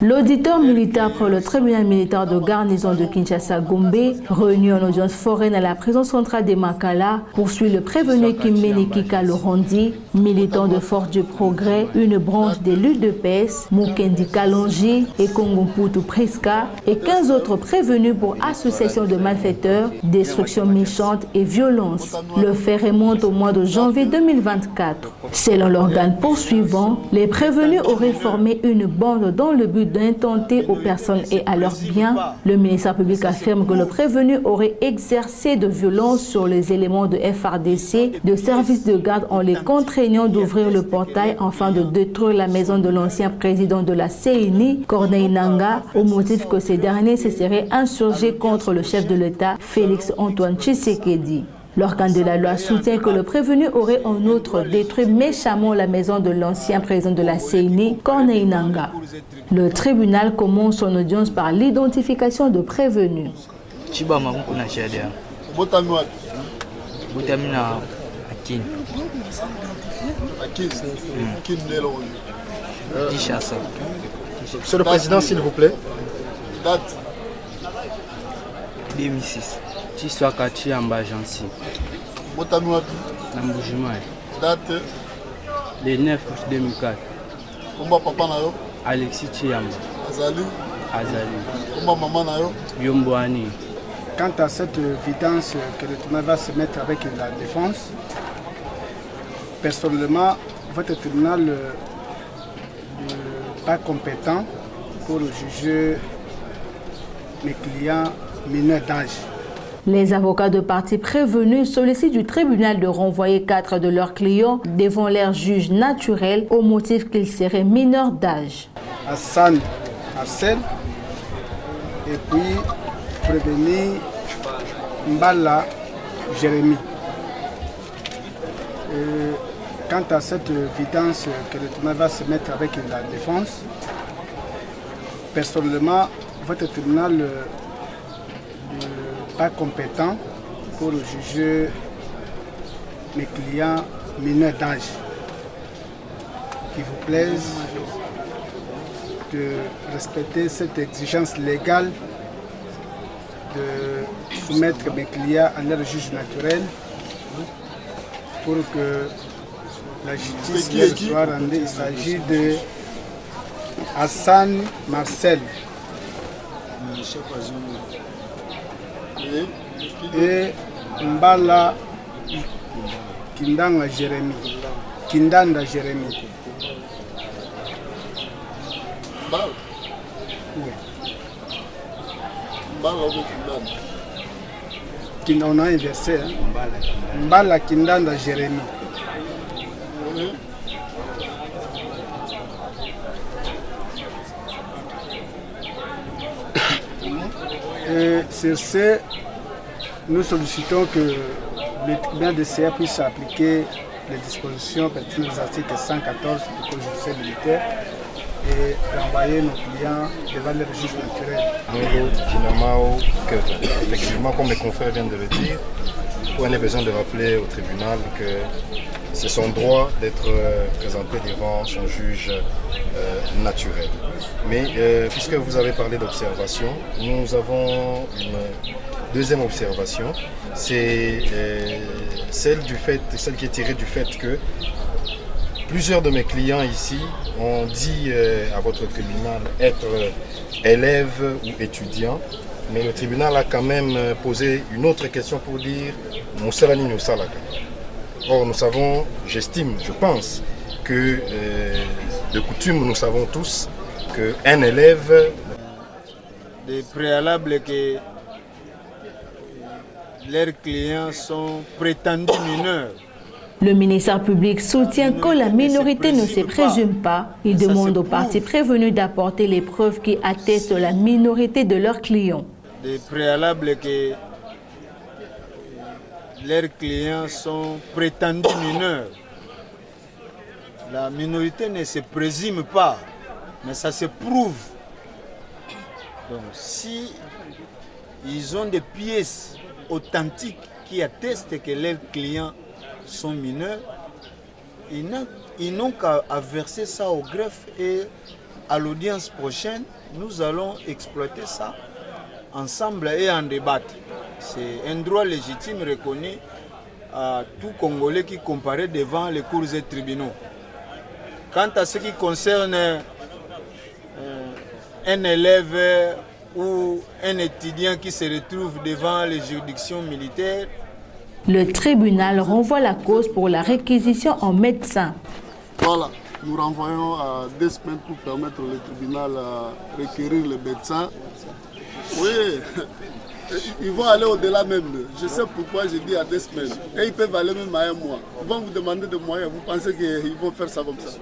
L'auditeur militaire pour le tribunal militaire de garnison de Kinshasa-Gombe, réuni en audience foraine à la prison centrale de Makala, poursuit le prévenu Kimeneki Kalorondi, militant de Force du Progrès, une branche des luttes de PES, Mukendi Kalonji et Kongomputu Priska, et 15 autres prévenus pour association de malfaiteurs, destruction méchante et violence. Le fait remonte au mois de janvier 2024. Selon l'organe poursuivant, les prévenus auraient formé une bande dans le but d'intenter aux personnes et à leurs biens. Le ministère public affirme que le prévenu aurait exercé de violence sur les éléments de FRDC, de service de garde, en les contraignant d'ouvrir le portail afin de détruire la maison de l'ancien président de la CENI, Corneille Nangaa, au motif que ces derniers se seraient insurgés contre le chef de l'État, Félix Antoine Tshisekedi. L'organe de la loi soutient que le prévenu aurait en outre détruit méchamment la maison de l'ancien président de la CENI, Corneille Nangaa. Le tribunal commence son audience par l'identification de prévenus. Monsieur le Président, s'il vous plaît. Date 2006. Chiswaka Chiamba Jansi. Date le 9 août 2004. Comment papa na yo? Alexis Chiamba. Azali. Comment maman na yo? Yomboani. Quant à cette évidence que le tribunal va se mettre avec la défense, personnellement, votre tribunal n'est pas compétent pour juger les clients mineurs d'âge. Les avocats de parties prévenus sollicitent du tribunal de renvoyer 4 de leurs clients devant leur juge naturel au motif qu'ils seraient mineurs d'âge. Hassan Marcel et puis prévenir Mbala Jérémy. Quant à cette évidence que le tribunal va se mettre avec la défense, personnellement, votre tribunal n'est pas compétent pour juger les clients mineurs d'âge. Qu'il vous plaise de respecter cette exigence légale de soumettre mes clients à leur juge naturel pour que la justice leur soit rendue. Il s'agit de Hassan Marcel et Mbala Kindanda Jérémy. On a inversé. Mbala Kindanda Jérémy. Et sur ce, nous sollicitons que le tribunal de CA puisse appliquer les dispositions pertinentes des articles 114 du Code judiciaire militaire et renvoyer nos clients devant le juge naturel. Effectivement, comme les confrères viennent de le dire, on a besoin de rappeler au tribunal que c'est son droit d'être présenté devant son juge naturel. Mais puisque vous avez parlé d'observation, nous avons une deuxième observation, c'est celle qui est tirée du fait que plusieurs de mes clients ici ont dit à votre tribunal être élèves ou étudiants, mais le tribunal a quand même posé une autre question pour dire Moussalani Moussalaka. Or, nous savons, j'estime, je pense que de coutume, nous savons tous qu'un élève... Des préalables que leurs clients sont prétendus mineurs. Le ministère public soutient que la minorité ne se présume pas. Il demande aux parties prévenues d'apporter les preuves qui attestent la minorité de leurs clients. Des préalables que leurs clients sont prétendus mineurs. La minorité ne se présume pas, mais ça se prouve. Donc si ils ont des pièces authentiques qui attestent que leurs clients sont mineurs, ils n'ont qu'à verser ça au greffe et à l'audience prochaine, nous allons exploiter ça ensemble et en débattre. C'est un droit légitime reconnu à tout Congolais qui comparaît devant les cours et tribunaux. Quant à ce qui concerne un élève ou un étudiant qui se retrouve devant les juridictions militaires, le tribunal renvoie la cause pour la réquisition en médecin. Voilà, nous renvoyons à 2 semaines pour permettre au tribunal à requérir le médecin. Oui, ils vont aller au-delà même. Je sais pourquoi je dis à 2 semaines. Et ils peuvent aller même à 1 mois. Ils vont vous demander des moyens. Vous pensez qu'ils vont faire ça comme ça?